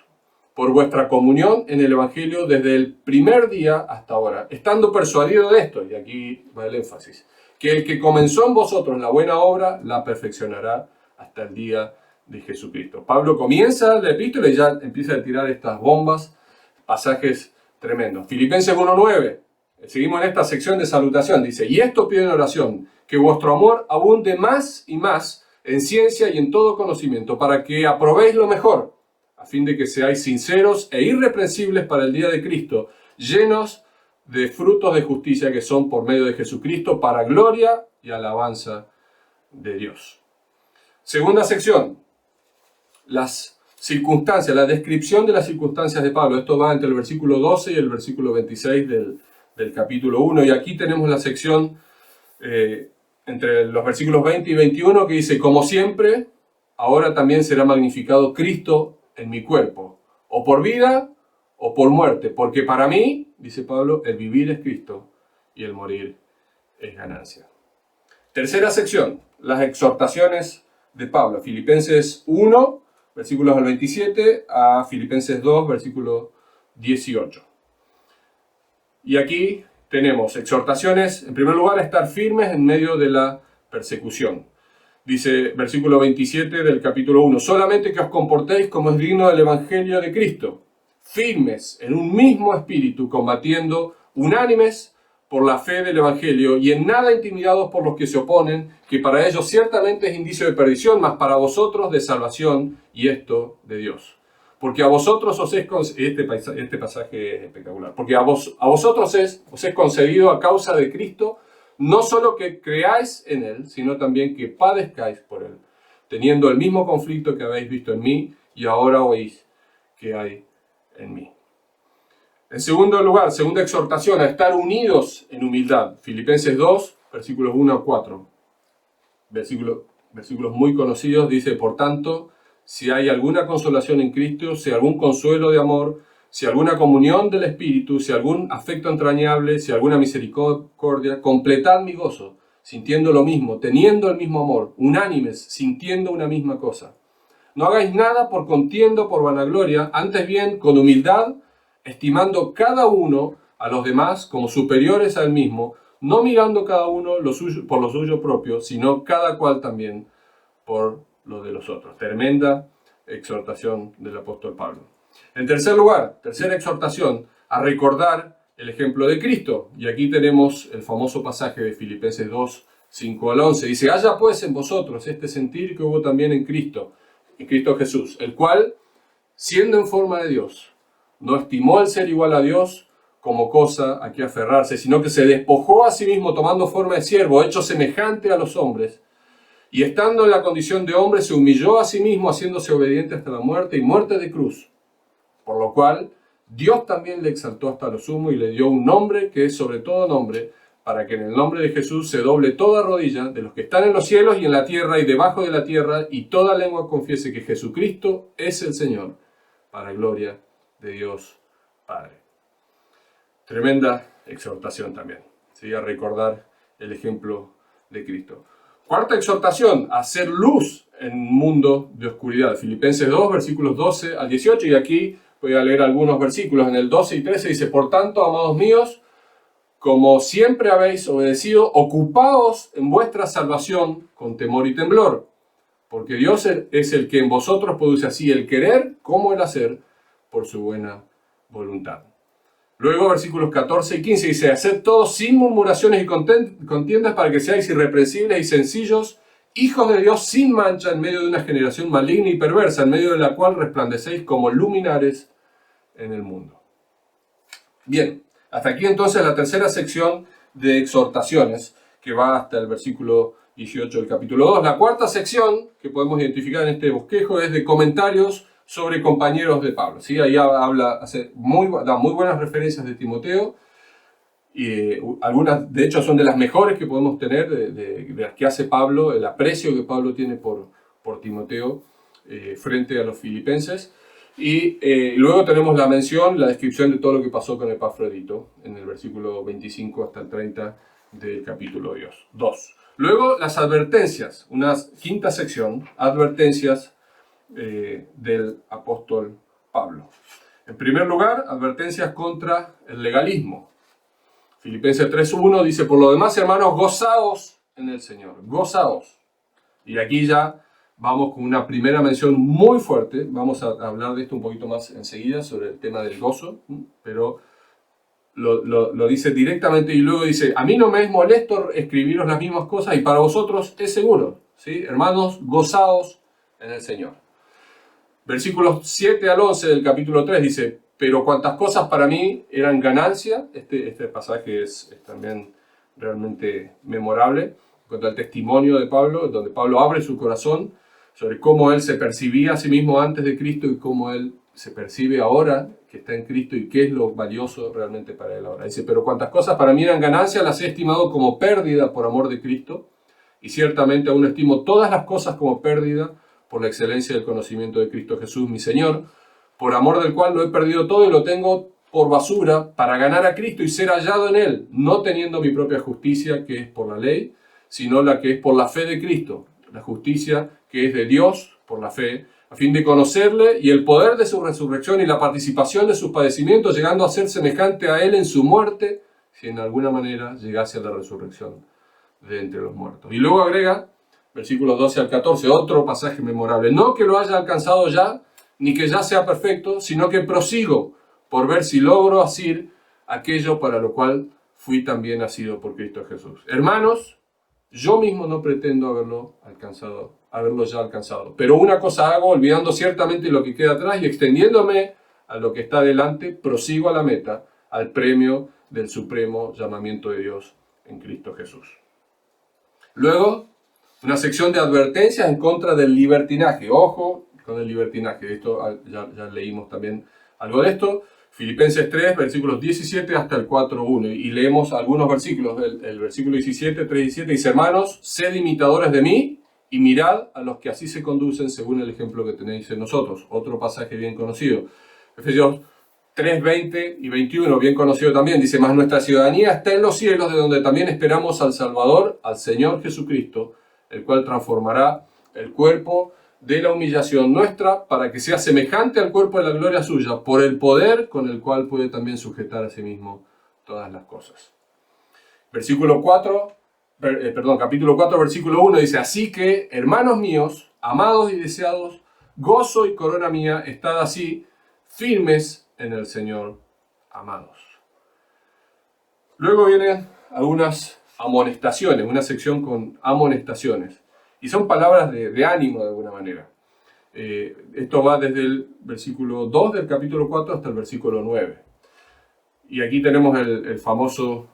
por vuestra comunión en el Evangelio desde el primer día hasta ahora, estando persuadido de esto, y aquí va el énfasis, que el que comenzó en vosotros la buena obra, la perfeccionará hasta el día de Jesucristo. Pablo comienza la epístola y ya empieza a tirar estas bombas, pasajes tremendos. Filipenses 1:9, seguimos en esta sección de salutación, dice, y esto pido en oración, que vuestro amor abunde más y más en ciencia y en todo conocimiento, para que aprobéis lo mejor, a fin de que seáis sinceros e irreprensibles para el día de Cristo, llenos de frutos de justicia que son por medio de Jesucristo, para gloria y alabanza de Dios. Segunda sección, las circunstancias, la descripción de las circunstancias de Pablo. Esto va entre el versículo 12 y el versículo 26 del capítulo 1. Y aquí tenemos la sección entre los versículos 20 y 21 que dice, como siempre, ahora también será magnificado Cristo en mi cuerpo, o por vida o por muerte, porque para mí, dice Pablo, el vivir es Cristo y el morir es ganancia. Tercera sección, las exhortaciones de Pablo, Filipenses 1, versículos al 27, a Filipenses 2, versículo 18. Y aquí tenemos exhortaciones, en primer lugar, a estar firmes en medio de la persecución. Dice, versículo 27 del capítulo 1, solamente que os comportéis como es digno del Evangelio de Cristo, firmes en un mismo espíritu, combatiendo unánimes por la fe del Evangelio, y en nada intimidados por los que se oponen, que para ellos ciertamente es indicio de perdición, mas para vosotros de salvación, y esto de Dios. Porque a vosotros os es este pasaje es espectacular, porque a vosotros os es concedido a causa de Cristo, no solo que creáis en Él, sino también que padezcáis por Él, teniendo el mismo conflicto que habéis visto en mí, y ahora oís que hay en mí. En segundo lugar, segunda exhortación, a estar unidos en humildad. Filipenses 2, versículos 1 a 4. Versículos muy conocidos, dice, por tanto, si hay alguna consolación en Cristo, si algún consuelo de amor, si alguna comunión del Espíritu, si algún afecto entrañable, si alguna misericordia, completad mi gozo, sintiendo lo mismo, teniendo el mismo amor, unánimes, sintiendo una misma cosa. No hagáis nada por contienda o por vanagloria, antes bien con humildad, estimando cada uno a los demás como superiores a él mismo, no mirando cada uno por lo suyo propio, sino cada cual también por lo de los otros. Tremenda exhortación del apóstol Pablo. En tercer lugar, tercera exhortación, a recordar el ejemplo de Cristo. Y aquí tenemos el famoso pasaje de Filipenses 2, 5 al 11. Dice, haya pues en vosotros este sentir que hubo también en Cristo Jesús, el cual, siendo en forma de Dios, no estimó el ser igual a Dios como cosa a que aferrarse, sino que se despojó a sí mismo tomando forma de siervo, hecho semejante a los hombres, y estando en la condición de hombre, se humilló a sí mismo, haciéndose obediente hasta la muerte y muerte de cruz. Por lo cual, Dios también le exaltó hasta lo sumo y le dio un nombre que es sobre todo nombre, para que en el nombre de Jesús se doble toda rodilla de los que están en los cielos y en la tierra y debajo de la tierra, y toda lengua confiese que Jesucristo es el Señor, para gloria de Dios Padre. Tremenda exhortación también, ¿sí? A recordar el ejemplo de Cristo. Cuarta exhortación, a hacer luz en un mundo de oscuridad. Filipenses 2, versículos 12 al 18, y aquí voy a leer algunos versículos. En el 12 y 13 dice: por tanto, amados míos, como siempre habéis obedecido, ocupaos en vuestra salvación con temor y temblor, porque Dios es el que en vosotros produce así el querer como el hacer por su buena voluntad. Luego, versículos 14 y 15 dice: haced todo sin murmuraciones y contiendas, para que seáis irreprensibles y sencillos, hijos de Dios sin mancha, en medio de una generación maligna y perversa, en medio de la cual resplandecéis como luminares en el mundo. Bien, hasta aquí entonces la tercera sección de exhortaciones, que va hasta el versículo 18 del capítulo 2. La cuarta sección que podemos identificar en este bosquejo es de comentarios sobre compañeros de Pablo. ¿Sí? Ahí habla, da muy buenas referencias de Timoteo, y algunas de hecho son de las mejores que podemos tener, de las que hace Pablo, el aprecio que Pablo tiene por Timoteo frente a los filipenses. Y luego tenemos la mención, la descripción de todo lo que pasó con Epafrodito en el versículo 25 hasta el 30 del capítulo 2. Luego las advertencias, una quinta sección, advertencias del apóstol Pablo. En primer lugar, advertencias contra el legalismo. Filipenses 3:1 dice: por lo demás, hermanos, gozaos en el Señor, gozaos. Y aquí ya vamos con una primera mención muy fuerte. Vamos a hablar de esto un poquito más enseguida, sobre el tema del gozo, pero lo dice directamente, y luego dice: a mí no me es molesto escribiros las mismas cosas, y para vosotros es seguro, ¿sí? Hermanos, gozaos en el Señor. Versículos 7 al 11 del capítulo 3 dice: pero cuantas cosas para mí eran ganancia. Este pasaje es también realmente memorable, en cuanto al testimonio de Pablo, donde Pablo abre su corazón sobre cómo él se percibía a sí mismo antes de Cristo y cómo él se percibe ahora que está en Cristo y qué es lo valioso realmente para él ahora. Dice: pero cuantas cosas para mí eran ganancia, las he estimado como pérdida por amor de Cristo, y ciertamente aún estimo todas las cosas como pérdida por la excelencia del conocimiento de Cristo Jesús, mi Señor, por amor del cual lo he perdido todo y lo tengo por basura, para ganar a Cristo y ser hallado en Él, no teniendo mi propia justicia, que es por la ley, sino la que es por la fe de Cristo, la justicia que es de Dios por la fe, a fin de conocerle y el poder de su resurrección y la participación de sus padecimientos, llegando a ser semejante a Él en su muerte, si en alguna manera llegase a la resurrección de entre los muertos. Y luego agrega, versículos 12 al 14, otro pasaje memorable: no que lo haya alcanzado ya, ni que ya sea perfecto, sino que prosigo por ver si logro asir aquello para lo cual fui también nacido por Cristo Jesús. Hermanos, yo mismo no pretendo haberlo ya alcanzado, pero una cosa hago, olvidando ciertamente lo que queda atrás y extendiéndome a lo que está delante, prosigo a la meta, al premio del supremo llamamiento de Dios en Cristo Jesús. Luego, una sección de advertencias en contra del libertinaje. Ojo con el libertinaje. Esto ya leímos también algo de esto. Filipenses 3, versículos 17 hasta el 4:1. Y leemos algunos versículos. El versículo 17, 3 y 17 dice: hermanos, sed imitadores de mí y mirad a los que así se conducen según el ejemplo que tenéis en nosotros. Otro pasaje bien conocido. Efesios 3, 20 y 21, bien conocido también. Dice: mas nuestra ciudadanía está en los cielos, de donde también esperamos al Salvador, al Señor Jesucristo, el cual transformará el cuerpo de la humillación nuestra para que sea semejante al cuerpo de la gloria suya, por el poder con el cual puede también sujetar a sí mismo todas las cosas. Capítulo 4, versículo 1 dice: así que, hermanos míos, amados y deseados, gozo y corona mía, estad así, firmes en el Señor, amados. Luego vienen algunas amonestaciones, una sección con amonestaciones. Y son palabras de ánimo de alguna manera. Esto va desde el versículo 2 del capítulo 4 hasta el versículo 9. Y aquí tenemos el famoso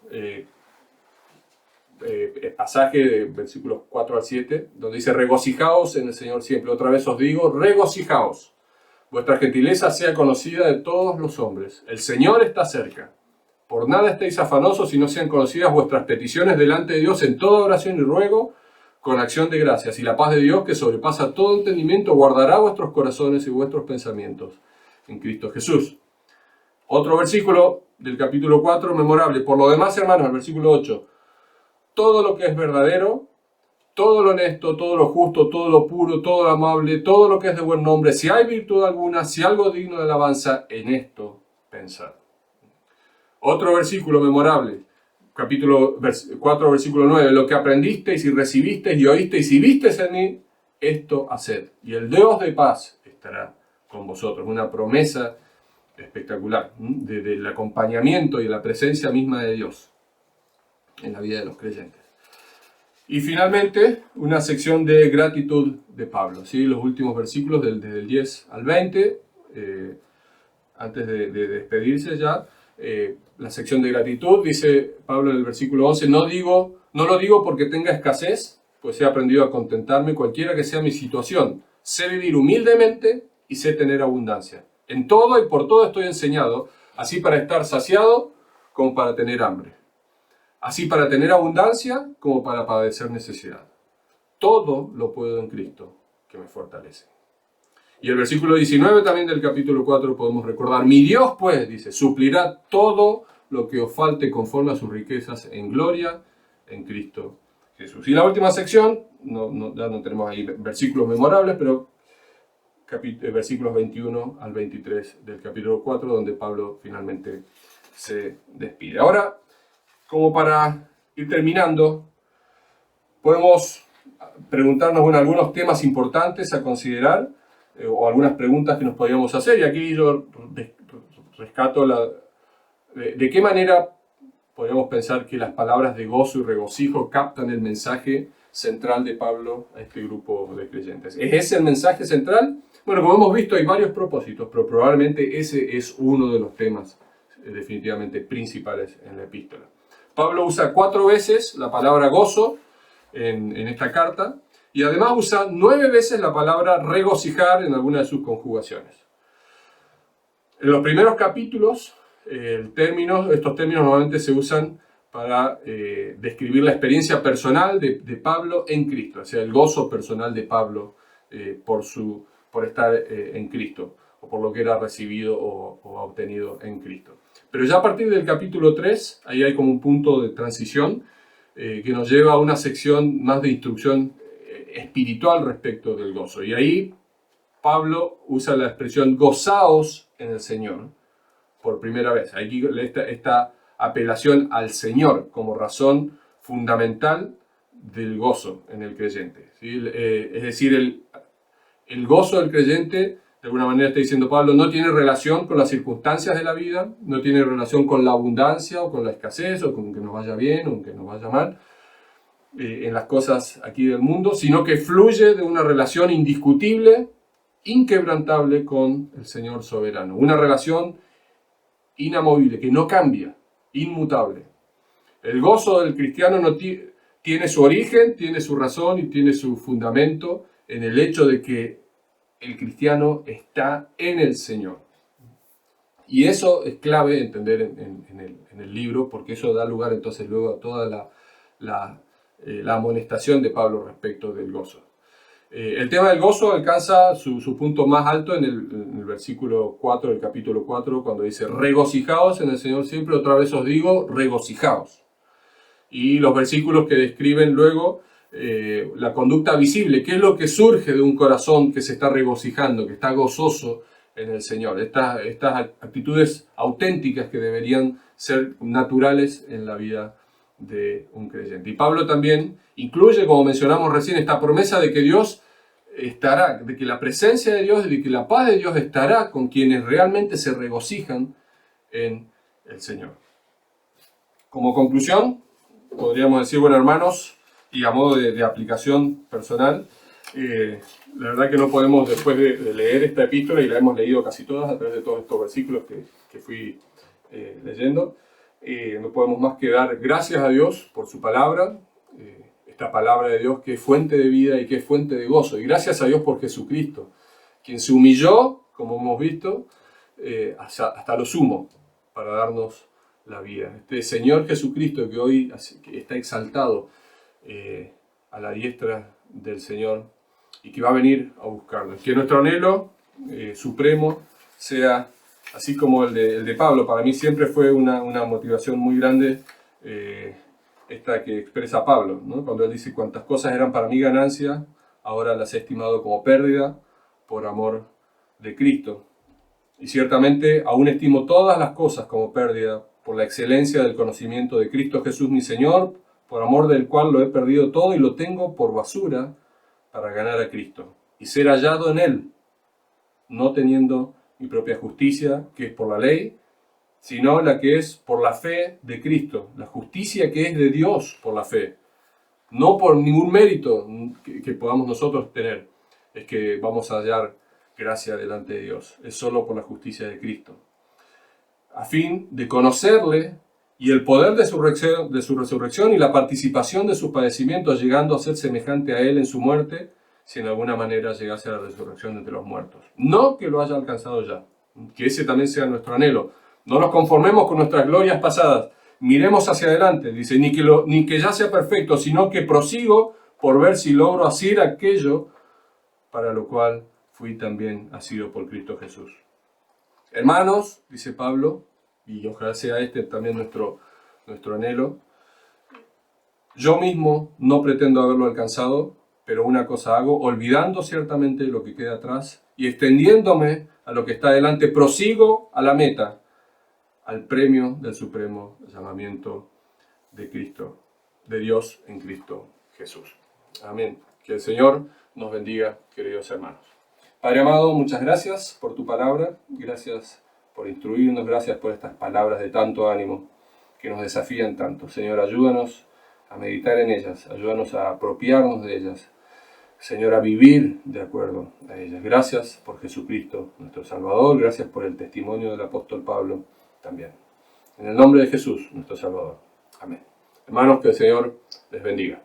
pasaje de versículos 4 al 7, donde dice: regocijaos en el Señor siempre. Otra vez os digo, regocijaos. Vuestra gentileza sea conocida de todos los hombres. El Señor está cerca. Por nada estéis afanosos, si no sean conocidas vuestras peticiones delante de Dios en toda oración y ruego, con acción de gracias. Y la paz de Dios, que sobrepasa todo entendimiento, guardará vuestros corazones y vuestros pensamientos en Cristo Jesús. Otro versículo del capítulo 4, memorable. Por lo demás, hermanos, el versículo 8, todo lo que es verdadero, todo lo honesto, todo lo justo, todo lo puro, todo lo amable, todo lo que es de buen nombre, si hay virtud alguna, si algo digno de alabanza, en esto pensad. Otro versículo memorable, capítulo 4, versículo 9, lo que aprendisteis y recibisteis y oísteis y visteis en mí, esto haced, y el Dios de paz estará con vosotros. Una promesa espectacular del acompañamiento y la presencia misma de Dios en la vida de los creyentes. Y finalmente, una sección de gratitud de Pablo, ¿sí? Los últimos versículos desde el 10 al 20, antes de despedirse ya, la sección de gratitud, dice Pablo en el versículo 11, no lo digo porque tenga escasez, pues he aprendido a contentarme cualquiera que sea mi situación. Sé vivir humildemente y sé tener abundancia. En todo y por todo estoy enseñado, así para estar saciado como para tener hambre. Así para tener abundancia como para padecer necesidad. Todo lo puedo en Cristo, que me fortalece. Y el versículo 19 también del capítulo 4 podemos recordar, mi Dios pues, dice, suplirá todo lo que os falte conforme a sus riquezas en gloria en Cristo Jesús. Y la última sección, ya no tenemos ahí versículos memorables, pero versículos 21 al 23 del capítulo 4, donde Pablo finalmente se despide. Ahora, como para ir terminando, podemos preguntarnos algunos temas importantes a considerar o algunas preguntas que nos podríamos hacer. Y aquí yo rescato de qué manera podríamos pensar que las palabras de gozo y regocijo captan el mensaje central de Pablo a este grupo de creyentes. ¿Es ese el mensaje central? Bueno, como hemos visto, hay varios propósitos, pero probablemente ese es uno de los temas definitivamente principales en la epístola. Pablo usa 4 veces la palabra gozo en esta carta y además usa 9 veces la palabra regocijar en alguna de sus conjugaciones. En los primeros capítulos, estos términos normalmente se usan para describir la experiencia personal de Pablo en Cristo, o sea, el gozo personal de Pablo por estar en Cristo, o por lo que era recibido o obtenido en Cristo. Pero ya a partir del capítulo 3, ahí hay como un punto de transición que nos lleva a una sección más de instrucción espiritual respecto del gozo. Y ahí Pablo usa la expresión gozaos en el Señor por primera vez. Aquí esta apelación al Señor como razón fundamental del gozo en el creyente, ¿sí? Es decir, el gozo del creyente, de alguna manera está diciendo Pablo, no tiene relación con las circunstancias de la vida, no tiene relación con la abundancia o con la escasez o con que nos vaya bien o que nos vaya mal en las cosas aquí del mundo, sino que fluye de una relación indiscutible, inquebrantable con el Señor soberano. Una relación inamovible, que no cambia, inmutable. El gozo del cristiano tiene su origen, tiene su razón y tiene su fundamento en el hecho de que el cristiano está en el Señor. Y eso es clave entender en el libro, porque eso da lugar entonces luego a toda la amonestación de Pablo respecto del gozo. El tema del gozo alcanza su punto más alto en el versículo 4 del capítulo 4, cuando dice, regocijaos en el Señor siempre, otra vez os digo, regocijaos. Y los versículos que describen luego la conducta visible, qué es lo que surge de un corazón que se está regocijando, que está gozoso en el Señor. Estas actitudes auténticas que deberían ser naturales en la vida de un creyente. Y Pablo también incluye, como mencionamos recién, esta promesa de que Dios estará, de que la presencia de Dios, de que la paz de Dios estará con quienes realmente se regocijan en el Señor. Como conclusión, podríamos decir, bueno, hermanos, y a modo de aplicación personal, la verdad que no podemos, después de leer esta epístola, y la hemos leído casi todas a través de todos estos versículos que fui leyendo, no podemos más que dar gracias a Dios por su palabra, esta palabra de Dios que es fuente de vida y que es fuente de gozo. Y gracias a Dios por Jesucristo, quien se humilló, como hemos visto, hasta lo sumo para darnos la vida. Este Señor Jesucristo que hoy está exaltado a la diestra del Señor y que va a venir a buscarnos. Que nuestro anhelo supremo sea así como el de Pablo. Para mí siempre fue una motivación muy grande esta que expresa Pablo, ¿no? Cuando él dice: cuantas cosas eran para mí ganancia, ahora las he estimado como pérdida por amor de Cristo. Y ciertamente aún estimo todas las cosas como pérdida por la excelencia del conocimiento de Cristo Jesús mi Señor, por amor del cual lo he perdido todo y lo tengo por basura para ganar a Cristo y ser hallado en Él, no teniendo mi propia justicia, que es por la ley, sino la que es por la fe de Cristo, la justicia que es de Dios por la fe, no por ningún mérito que podamos nosotros tener, es que vamos a hallar gracia delante de Dios, es solo por la justicia de Cristo, a fin de conocerle y el poder de su resurrección y la participación de sus padecimientos, llegando a ser semejante a Él en su muerte, si en alguna manera llegase a la resurrección de entre los muertos. No que lo haya alcanzado ya, que ese también sea nuestro anhelo. No nos conformemos con nuestras glorias pasadas, miremos hacia adelante, dice, ni que ya sea perfecto, sino que prosigo por ver si logro hacer aquello para lo cual fui también asido por Cristo Jesús. Hermanos, dice Pablo, y ojalá sea este también nuestro anhelo, yo mismo no pretendo haberlo alcanzado, pero una cosa hago, olvidando ciertamente lo que queda atrás y extendiéndome a lo que está delante, prosigo a la meta, al premio del supremo llamamiento de Cristo, de Dios en Cristo Jesús. Amén. Que el Señor nos bendiga, queridos hermanos. Padre amado, muchas gracias por tu palabra, gracias por instruirnos, gracias por estas palabras de tanto ánimo que nos desafían tanto. Señor, ayúdanos a meditar en ellas, ayúdanos a apropiarnos de ellas, Señor, a vivir de acuerdo a ellas. Gracias por Jesucristo, nuestro Salvador, gracias por el testimonio del apóstol Pablo también. En el nombre de Jesús, nuestro Salvador. Amén. Hermanos, que el Señor les bendiga.